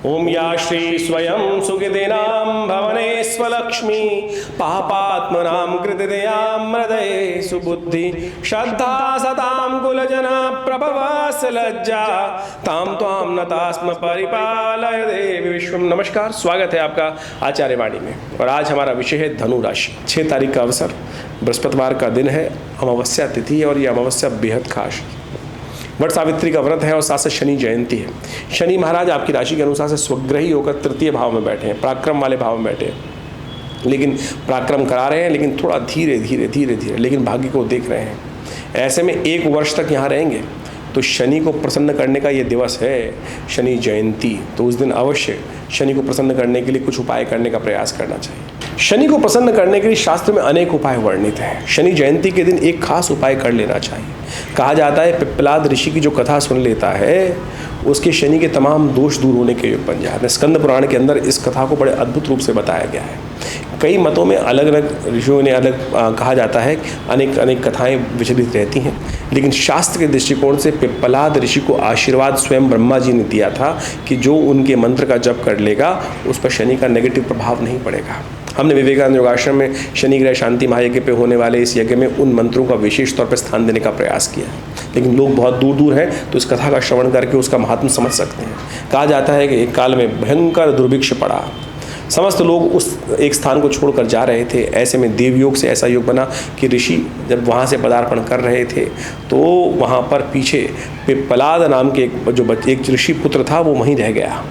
ओम या श्री स्वयं सुखिदीनां भवने स्वलक्ष्मी पापात्मनां कृतिदयां हृदये सुबुद्धि श्रद्धा सतां कुलजना प्रभवस लज्जा ताम त्वाम नतास्म परिपालय देवी विश्वम। नमस्कार, स्वागत है आपका आचार्य वाणी में। और आज हमारा विषय है धनु राशि। 6 तारीख का अवसर, बृहस्पतिवार का दिन है, अमावस्या तिथि है और ये अमावस्या बेहद खास। वट सावित्री का व्रत है और साथ से शनि जयंती है। शनि महाराज आपकी राशि के अनुसार से स्वग्रही होकर तृतीय भाव में बैठे हैं, पराक्रम वाले भाव में बैठे हैं। लेकिन पराक्रम करा रहे हैं, लेकिन थोड़ा धीरे धीरे लेकिन भाग्य को देख रहे हैं। ऐसे में 1 वर्ष तक यहाँ रहेंगे। तो शनि को प्रसन्न करने का ये दिवस है, शनि जयंती। तो उस दिन अवश्य शनि को प्रसन्न करने के लिए कुछ उपाय करने का प्रयास करना चाहिए। शनि को प्रसन्न करने के लिए शास्त्र में अनेक उपाय वर्णित हैं। शनि जयंती के दिन एक खास उपाय कर लेना चाहिए। कहा जाता है पिप्पलाद ऋषि की जो कथा सुन लेता है उसके शनि के तमाम दोष दूर होने के योग बन जाते हैं। स्कंद पुराण के अंदर इस कथा को बड़े अद्भुत रूप से बताया गया है। कई मतों में अलग अलग ऋषियों ने कहा जाता है, अनेक कथाएं विचलित रहती हैं। लेकिन शास्त्र के दृष्टिकोण से पिप्पलाद ऋषि को आशीर्वाद स्वयं ब्रह्मा जी ने दिया था कि जो उनके मंत्र का जप कर लेगा उस पर शनि का नेगेटिव प्रभाव नहीं पड़ेगा। हमने विवेकानंद योगाश्रम में शनि ग्रह शांति महायज्ञ पे होने वाले इस यज्ञ में उन मंत्रों का विशेष तौर पर स्थान देने का प्रयास किया है। लेकिन लोग बहुत दूर दूर हैं तो इस कथा का श्रवण करके उसका महात्म समझ सकते हैं। कहा जाता है कि एक काल में भयंकर दुर्भिक्ष पड़ा, समस्त लोग उस एक स्थान को छोड़कर जा रहे थे। ऐसे में देवयोग से ऐसा योग बना कि ऋषि जब वहाँ से पदार्पण कर रहे थे तो वहाँ पर पीछे पिप्पलाद नाम के एक ऋषि पुत्र था, वो वहीं रह गया।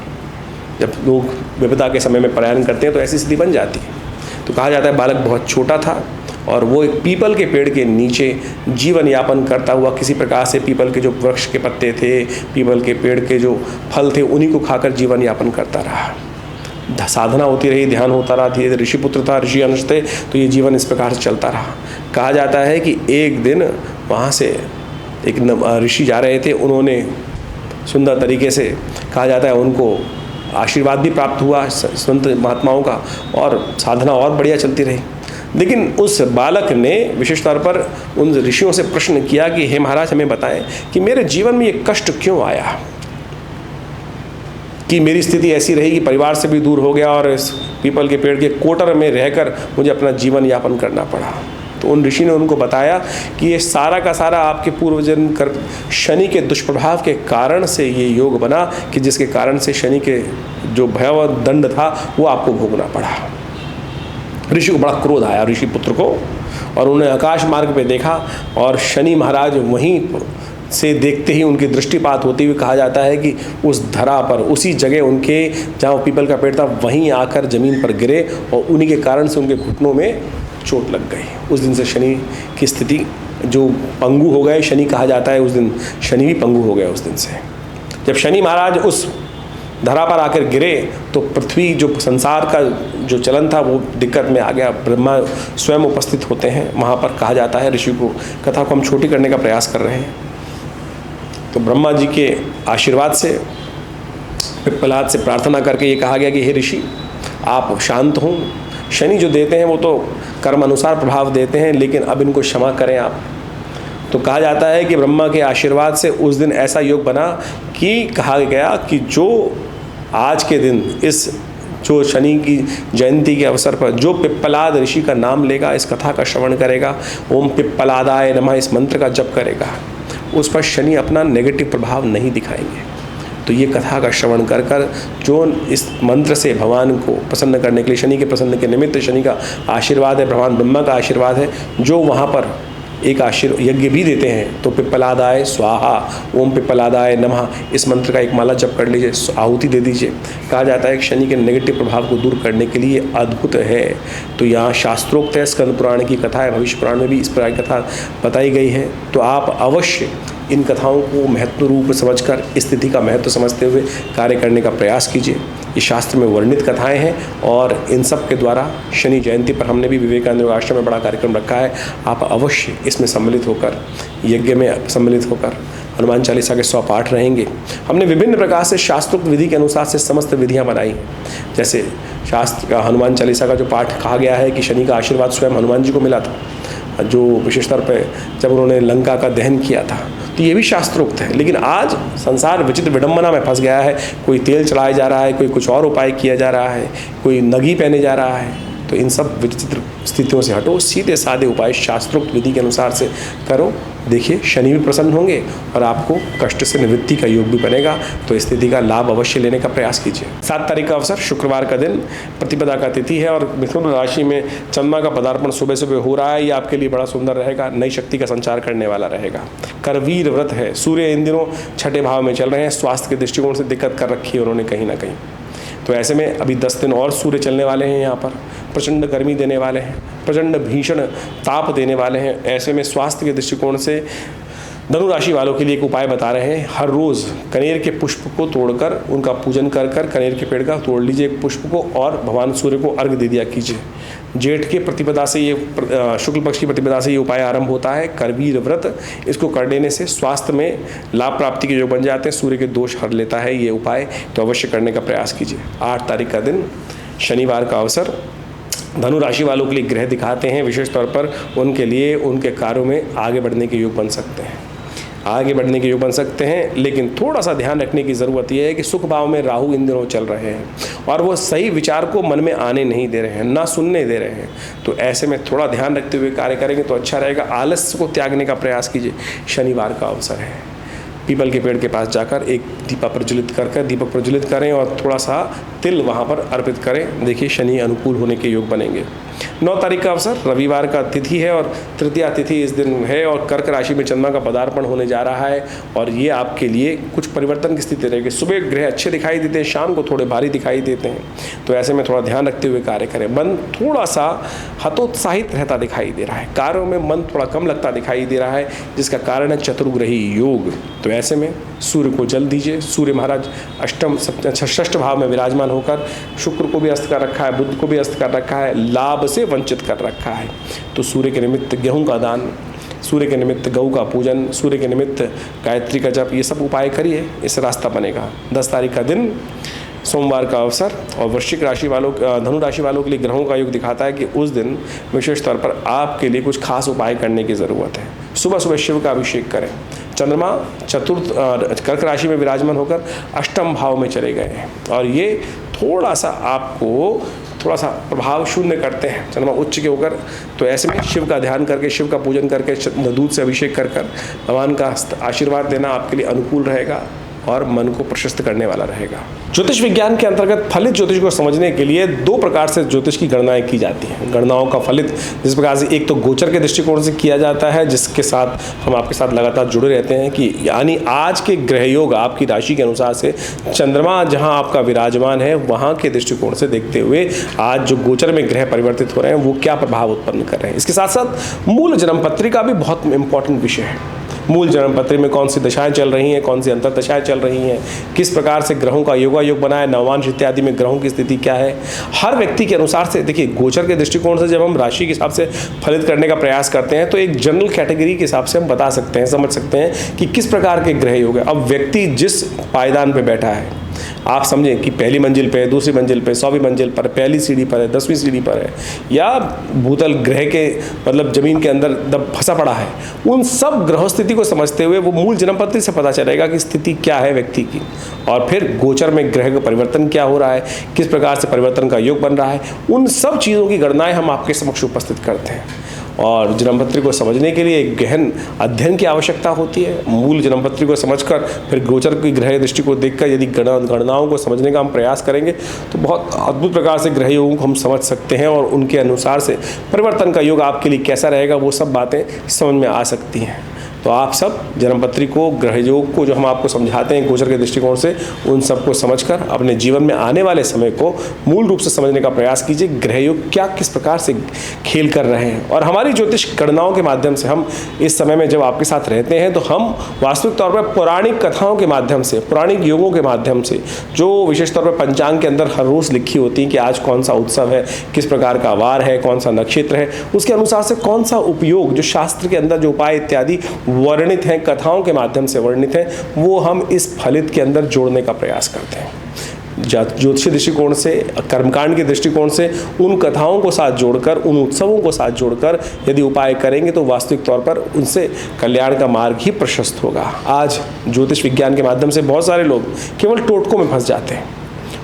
जब लोग विपदा के समय में पलायन करते हैं तो ऐसी स्थिति बन जाती है। तो कहा जाता है बालक बहुत छोटा था और वो एक पीपल के पेड़ के नीचे जीवन यापन करता हुआ किसी प्रकार से पीपल के जो वृक्ष के पत्ते थे, पीपल के पेड़ के जो फल थे, उन्हीं को खाकर जीवन यापन करता रहा। साधना होती रही, ध्यान होता रहा। धीरे धीरे ऋषि पुत्र था, ऋषि अंश थे, तो ये जीवन इस प्रकार से चलता रहा। कहा जाता है कि एक दिन वहाँ से एक ऋषि जा रहे थे। उन्होंने सुंदर तरीके से, कहा जाता है, उनको आशीर्वाद भी प्राप्त हुआ संत महात्माओं का और साधना और बढ़िया चलती रही। लेकिन उस बालक ने विशेष तौर पर उन ऋषियों से प्रश्न किया कि हे महाराज, हमें बताएं कि मेरे जीवन में ये कष्ट क्यों आया, कि मेरी स्थिति ऐसी रही कि परिवार से भी दूर हो गया और इस पीपल के पेड़ के कोटर में रहकर मुझे अपना जीवन यापन करना पड़ा। तो उन ऋषि ने उनको बताया कि ये सारा का सारा आपके पूर्वजन्म कर शनि के दुष्प्रभाव के कारण से ये योग बना, कि जिसके कारण से शनि के जो भयावह दंड था वो आपको भोगना पड़ा। ऋषि को बड़ा क्रोध आया, ऋषि पुत्र को, और उन्होंने आकाश मार्ग पे देखा और शनि महाराज वहीं से देखते ही उनकी दृष्टिपात होती हुई, कहा जाता है कि उस धरा पर, उसी जगह उनके जहाँ पीपल का पेड़ था वहीं आकर ज़मीन पर गिरे और उन्हीं के कारण से उनके घुटनों में चोट लग गई। उस दिन से शनि की स्थिति जो पंगु हो गए, शनि कहा जाता है, उस दिन शनि भी पंगु हो गया। उस दिन से जब शनि महाराज उस धरा पर आकर गिरे तो पृथ्वी, जो संसार का जो चलन था, वो दिक्कत में आ गया। ब्रह्मा स्वयं उपस्थित होते हैं वहाँ पर। कहा जाता है, ऋषि को कथा को हम छोटी करने का प्रयास कर रहे हैं। तो ब्रह्मा जी के आशीर्वाद से पिप्पलाद से प्रार्थना करके ये कहा गया कि हे ऋषि, आप शांत हों। शनि जो देते हैं वो तो कर्म अनुसार प्रभाव देते हैं, लेकिन अब इनको क्षमा करें आप। तो कहा जाता है कि ब्रह्मा के आशीर्वाद से उस दिन ऐसा योग बना कि कहा गया कि जो आज के दिन इस जो शनि की जयंती के अवसर पर जो पिप्पलाद ऋषि का नाम लेगा, इस कथा का श्रवण करेगा, ओम पिप्पलादाय नमः इस मंत्र का जप करेगा, उस पर शनि अपना नेगेटिव प्रभाव नहीं दिखाएंगे। तो ये कथा का श्रवण कर कर जो इस मंत्र से भगवान को प्रसन्न करने के लिए, शनि के प्रसन्न के निमित्त शनि का आशीर्वाद है, भगवान ब्रह्मा का आशीर्वाद है, जो वहाँ पर एक यज्ञ भी देते हैं। तो पिप्पलादाय स्वाहा, ओम पिप्पलादाय नमः इस मंत्र का एक माला जप कर लीजिए, आहुति दे दीजिए। कहा जाता है कि शनि के नेगेटिव प्रभाव को दूर करने के लिए अद्भुत है। तो यहाँ शास्त्रोक्त है, स्कंद पुराण की कथा है, भविष्य पुराण में भी इस प्रकार की कथा बताई गई है। तो आप अवश्य इन कथाओं को महत्व रूप समझकर, स्थिति का महत्व समझते हुए कार्य करने का प्रयास कीजिए। ये शास्त्र में वर्णित कथाएं हैं और इन सब के द्वारा शनि जयंती पर हमने भी विवेकानंद योगाश्रम में बड़ा कार्यक्रम रखा है। आप अवश्य इसमें सम्मिलित होकर, यज्ञ में सम्मिलित होकर हनुमान चालीसा के 100 पाठ रहेंगे। हमने विभिन्न प्रकार से शास्त्रोक्त विधि के अनुसार से समस्त विधियाँ बनाई हैं। जैसे शास्त्र का हनुमान चालीसा का जो पाठ कहा गया है कि शनि का आशीर्वाद स्वयं हनुमान जी को मिला था, जो विशेष तौर पर जब उन्होंने लंका का दहन किया था तो ये भी शास्त्रोक्त है। लेकिन आज संसार विचित्र विडंबना में फंस गया है। कोई तेल चढ़ाया जा रहा है, कोई कुछ और उपाय किया जा रहा है, कोई नगी पहने जा रहा है। तो इन सब विचित्र स्थितियों से हटो, सीधे साधे उपाय शास्त्रोक्त विधि के अनुसार से करो। देखिए शनि भी प्रसन्न होंगे और आपको कष्ट से निवृत्ति का योग भी बनेगा। तो इस तिथि का लाभ अवश्य लेने का प्रयास कीजिए। 7 तारीख का अवसर शुक्रवार का दिन, प्रतिपदा का तिथि है और मिथुन राशि में चंद्रमा का पदार्पण सुबह सुबह हो रहा है। ये आपके लिए बड़ा सुंदर रहेगा, नई शक्ति का संचार करने वाला रहेगा। करवीर व्रत है। सूर्य इन दिनों छठे भाव में चल रहे हैं। स्वास्थ्य के दृष्टिकोण से दिक्कत कर रखी है उन्होंने कहीं ना कहीं। तो ऐसे में अभी 10 दिन और सूर्य चलने वाले हैं। यहाँ पर प्रचंड गर्मी देने वाले हैं, प्रचंड भीषण ताप देने वाले हैं। ऐसे में स्वास्थ्य के दृष्टिकोण से धनु राशि वालों के लिए एक उपाय बता रहे हैं। हर रोज़ कनेर के पुष्प को तोड़कर उनका पूजन कर कनेर के पेड़ का तोड़ लीजिए एक पुष्प को और भगवान सूर्य को अर्घ्य दे दिया कीजिए। जेठ के प्रतिपदा से ये शुक्ल पक्ष की प्रतिपदा से ये उपाय आरंभ होता है। करवीर व्रत, इसको कर लेने से स्वास्थ्य में लाभ प्राप्ति के योग बन जाते हैं। सूर्य के दोष हर लेता है ये उपाय, तो अवश्य करने का प्रयास कीजिए। 8 तारीख का दिन, शनिवार का अवसर, धनु राशि वालों के लिए ग्रह दिखाते हैं विशेष तौर पर उनके लिए उनके कार्यों में आगे बढ़ने के योग बन सकते हैं, आगे बढ़ने के योग बन सकते हैं। लेकिन थोड़ा सा ध्यान रखने की ज़रूरत यह है कि सुख भाव में राहु इन दिनों चल रहे हैं और वो सही विचार को मन में आने नहीं दे रहे हैं, ना सुनने दे रहे हैं। तो ऐसे में थोड़ा ध्यान रखते हुए कार्य करेंगे तो अच्छा रहेगा। आलस्य को त्यागने का प्रयास कीजिए। शनिवार का अवसर है। पीपल के पेड़ के पास जाकर एक दीपक प्रज्वलित करें और थोड़ा सा तिल वहाँ पर अर्पित करें। देखिए शनि अनुकूल होने के योग बनेंगे। 9 तारीख का अवसर, रविवार का तिथि है और तृतीया तिथि इस दिन है और कर्क राशि में चंद्रमा का पदार्पण होने जा रहा है और ये आपके लिए कुछ परिवर्तन की स्थिति रहेगी। सुबह ग्रह अच्छे दिखाई देते हैं, शाम को थोड़े भारी दिखाई देते हैं। तो ऐसे में थोड़ा ध्यान रखते हुए कार्य करें। मन थोड़ा सा हतोत्साहित रहता दिखाई दे रहा है, कार्यों में मन थोड़ा कम लगता दिखाई दे रहा है, जिसका कारण है चतुर्ग्रही योग। तो ऐसे में सूर्य को जल दीजिए। सूर्य महाराज षष्ठ भाव में विराजमान होकर शुक्र को भी अस्त कर रखा है, बुध को भी अस्त कर रखा है, लाभ से वंचित कर रखा है। तो सूर्य के निमित्त गेहूं का दान, सूर्य के निमित्त गऊ का पूजन, सूर्य के निमित्त गायत्री का जप, ये सब उपाय करिए, इससे रास्ता बनेगा। 10 तारीख का दिन, सोमवार का अवसर और वृश्चिक राशि वालों, धनु राशि वालों के लिए ग्रहों का योग दिखाता है कि उस दिन विशेष तौर पर आपके लिए कुछ खास उपाय करने की ज़रूरत है। सुबह सुबह शिव का अभिषेक करें। चंद्रमा कर्क राशि में विराजमान होकर अष्टम भाव में चले गए हैं और ये थोड़ा सा आपको थोड़ा सा प्रभाव शून्य करते हैं चंद्रमा उच्च के होकर। तो ऐसे में शिव का ध्यान करके, शिव का पूजन करके, दूध से अभिषेक कर भगवान का आशीर्वाद देना आपके लिए अनुकूल रहेगा और मन को प्रशस्त करने वाला रहेगा। ज्योतिष विज्ञान के अंतर्गत फलित ज्योतिष को समझने के लिए 2 प्रकार से ज्योतिष की गणनाएं की जाती हैं। गणनाओं का फलित जिस प्रकार से एक तो गोचर के दृष्टिकोण से किया जाता है, जिसके साथ हम आपके साथ लगातार जुड़े रहते हैं कि यानी आज के ग्रह योग आपकी राशि के अनुसार से चंद्रमा जहां आपका विराजमान है वहां के दृष्टिकोण से देखते हुए आज जो गोचर में ग्रह परिवर्तित हो रहे हैं वो क्या प्रभाव उत्पन्न कर रहे हैं। इसके साथ साथ मूल जन्म पत्रिका भी बहुत इंपॉर्टेंट विषय है। मूल जन्म पत्री में कौन सी दशाएं चल रही हैं, कौन सी अंतर दशाएं चल रही हैं, किस प्रकार से ग्रहों का योगायोग बना है, नवांश इत्यादि में ग्रहों की स्थिति क्या है, हर व्यक्ति के अनुसार से। देखिए गोचर के दृष्टिकोण से जब हम राशि के हिसाब से फलित करने का प्रयास करते हैं तो एक जनरल कैटेगरी के हिसाब से हम बता सकते हैं, समझ सकते हैं कि किस प्रकार के ग्रह योग है। अब व्यक्ति जिस पायदान पर बैठा है, आप समझें कि पहली मंजिल पे, दूसरी मंजिल पे, 100वीं मंजिल पर, पहली सीढ़ी पर है, 10वीं सीढ़ी पर है, या भूतल ग्रह के मतलब जमीन के अंदर दब फंसा पड़ा है, उन सब ग्रह स्थिति को समझते हुए वो मूल जन्मपत्री से पता चलेगा कि स्थिति क्या है व्यक्ति की। और फिर गोचर में ग्रह का परिवर्तन क्या हो रहा है, किस प्रकार से परिवर्तन का योग बन रहा है, उन सब चीज़ों की गणनाएं हम आपके समक्ष उपस्थित करते हैं। और जन्मपत्री को समझने के लिए एक गहन अध्ययन की आवश्यकता होती है। मूल जन्मपत्री को समझकर फिर गोचर की ग्रह दृष्टि को देखकर यदि गणनाओं को समझने का हम प्रयास करेंगे तो बहुत अद्भुत प्रकार से ग्रह योगों को हम समझ सकते हैं और उनके अनुसार से परिवर्तन का योग आपके लिए कैसा रहेगा वो सब बातें समझ में आ सकती हैं। तो आप सब जन्मपत्री को, ग्रह योग को जो हम आपको समझाते हैं गोचर के दृष्टिकोण से, उन सबको समझकर अपने जीवन में आने वाले समय को मूल रूप से समझने का प्रयास कीजिए। ग्रह योग क्या किस प्रकार से खेल कर रहे हैं और हमारी ज्योतिष गणनाओं के माध्यम से हम इस समय में जब आपके साथ रहते हैं तो हम वास्तविक तौर पर पौराणिक कथाओं के माध्यम से, पौराणिक योगों के माध्यम से, जो विशेष तौर पर पंचांग के अंदर हर रोज़ लिखी होती है कि आज कौन सा उत्सव है, किस प्रकार का वार है, कौन सा नक्षत्र है, उसके अनुसार से कौन सा उपयोग, जो शास्त्र के अंदर जो उपाय इत्यादि वर्णित हैं, कथाओं के माध्यम से वर्णित हैं, वो हम इस फलित के अंदर जोड़ने का प्रयास करते हैं। ज्योतिषीय दृष्टिकोण से, कर्मकांड के दृष्टिकोण से उन कथाओं को साथ जोड़कर, उन उत्सवों को साथ जोड़कर यदि उपाय करेंगे तो वास्तविक तौर पर उनसे कल्याण का मार्ग ही प्रशस्त होगा। आज ज्योतिष विज्ञान के माध्यम से बहुत सारे लोग केवल टोटकों में फंस जाते हैं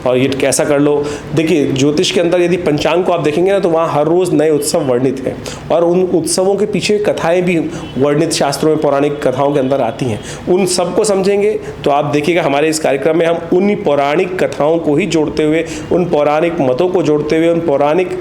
और ये कैसा कर लो। देखिए, ज्योतिष के अंदर यदि पंचांग को आप देखेंगे ना तो वहाँ हर रोज़ नए उत्सव वर्णित हैं और उन उत्सवों के पीछे कथाएं भी वर्णित शास्त्रों में, पौराणिक कथाओं के अंदर आती हैं। उन सबको समझेंगे तो आप देखिएगा हमारे इस कार्यक्रम में हम उन्हीं पौराणिक कथाओं को ही जोड़ते हुए, उन पौराणिक मतों को जोड़ते हुए, उन पौराणिक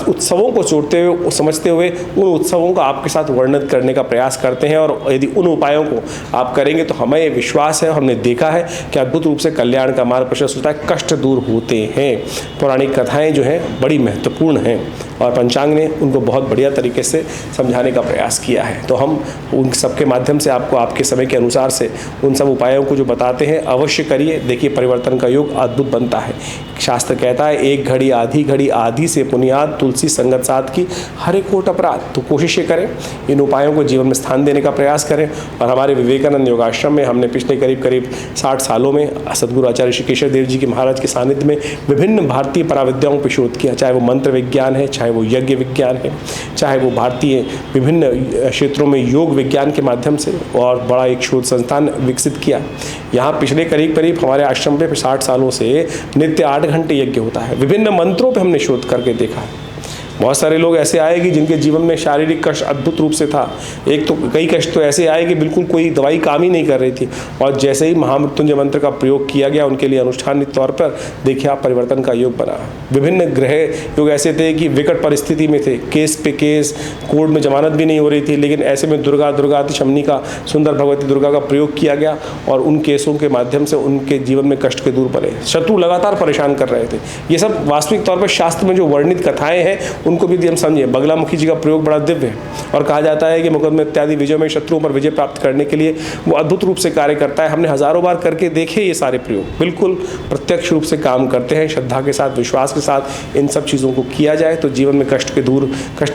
उत्सवों को जोड़ते हुए, समझते हुए उन उत्सवों को आपके साथ वर्णित करने का प्रयास करते हैं। और यदि उन उपायों को आप करेंगे तो हमें विश्वास है, हमने देखा है कि अद्भुत रूप से कल्याण का मार्ग प्रशस्त होता है, कष्ट दूर होते हैं। पौराणिक कथाएं जो हैं बड़ी महत्वपूर्ण हैं और पंचांग ने उनको बहुत बढ़िया तरीके से समझाने का प्रयास किया है। तो हम उन सबके माध्यम से आपको आपके समय के अनुसार से उन सब उपायों को जो बताते हैं अवश्य करिए। देखिए, परिवर्तन का योग अद्भुत बनता है। शास्त्र कहता है, एक घड़ी आधी से पुनियाद, तुलसी संगत साथ की, हरे कोट अपराध। तो कोशिश ये करें, इन उपायों को जीवन में स्थान देने का प्रयास करें। और हमारे विवेकानंद योगाश्रम में हमने पिछले करीब 60 सालों में सदगुरु आचार्य श्री केशव देव जी के महाराज के सानिध्य में विभिन्न भारतीय पराविद्याओं पर शोध किया, चाहे वो मंत्र विज्ञान है, चाहे वो यज्ञ विज्ञान है, चाहे वो भारतीय विभिन्न क्षेत्रों में योग विज्ञान के माध्यम से, और बड़ा एक शोध संस्थान विकसित किया। यहाँ पिछले करीब हमारे आश्रम पे 60 सालों से नित्य 8 घंटे यज्ञ होता है। विभिन्न मंत्रों पे हमने शोध करके देखा है। बहुत सारे लोग ऐसे आए कि जिनके जीवन में शारीरिक कष्ट अद्भुत रूप से था। एक तो कई कष्ट तो ऐसे आए कि बिल्कुल कोई दवाई काम ही नहीं कर रही थी, और जैसे ही महामृत्युंजय मंत्र का प्रयोग किया गया उनके लिए अनुष्ठानित तौर पर देखिए आप परिवर्तन का योग बना। विभिन्न ग्रह योग ऐसे थे कि विकट परिस्थिति में थे, केस पे केस, कोर्ट में जमानत भी नहीं हो रही थी, लेकिन ऐसे में दुर्गा शमनी का, सुंदर भगवती दुर्गा का प्रयोग किया गया और उन केसों के माध्यम से उनके जीवन में कष्ट के दूर पड़े। शत्रु लगातार परेशान कर रहे थे। ये सब वास्तविक तौर पर शास्त्र में जो वर्णित कथाएं हैं उनको भी हम समझिए। बगलामुखी जी का प्रयोग बड़ा दिव्य है और कहा जाता है कि मुकदमे इत्यादि विजय में शत्रुओं पर विजय प्राप्त करने के लिए वो अद्भुत रूप से कार्य करता है। हमने हजारों बार करके देखे ये सारे प्रयोग, बिल्कुल प्रत्यक्ष रूप से काम करते हैं। श्रद्धा के साथ, विश्वास के साथ इन सब चीज़ों को किया जाए तो जीवन में कष्ट दूर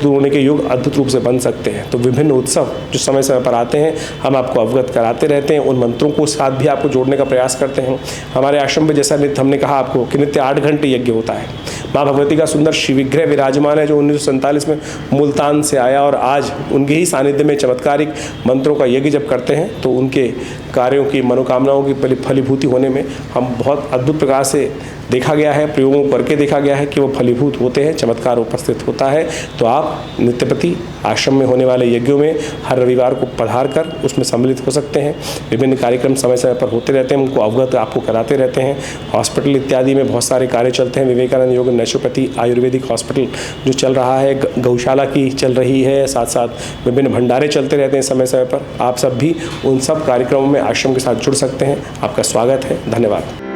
होने के योग अद्भुत रूप से बन सकते हैं। तो विभिन्न उत्सव जो समय समय पर आते हैं हम आपको अवगत कराते रहते हैं, उन मंत्रों को साथ भी आपको जोड़ने का प्रयास करते हैं। हमारे आश्रम में जैसा नित्य हमने कहा आपको कि नित्य 8 घंटे यज्ञ होता है। माँ भगवती का सुंदर शिवविग्रह विराजमान है जो 1947 में मुल्तान से आया, और आज उनके ही सानिध्य में चमत्कारिक मंत्रों का यज्ञ जब करते हैं तो उनके कार्यों की, मनोकामनाओं की फलीभूति होने में हम बहुत अद्भुत प्रकार से देखा गया है, प्रयोगों करके देखा गया है कि वो फलीभूत होते हैं, चमत्कार उपस्थित होता है। तो आप नित्यप्रति आश्रम में होने वाले यज्ञों में हर रविवार को पधार कर उसमें सम्मिलित हो सकते हैं। विभिन्न कार्यक्रम समय समय पर होते रहते हैं, उनको अवगत आपको कराते रहते हैं। हॉस्पिटल इत्यादि में बहुत सारे कार्य चलते हैं। विवेकानंद योग नेचुरोपैथी आयुर्वेदिक हॉस्पिटल जो चल रहा है, गौशाला की चल रही है, साथ साथ विभिन्न भंडारे चलते रहते हैं समय समय पर। आप सब भी उन सब कार्यक्रमों में आश्रम के साथ जुड़ सकते हैं। आपका स्वागत है। धन्यवाद।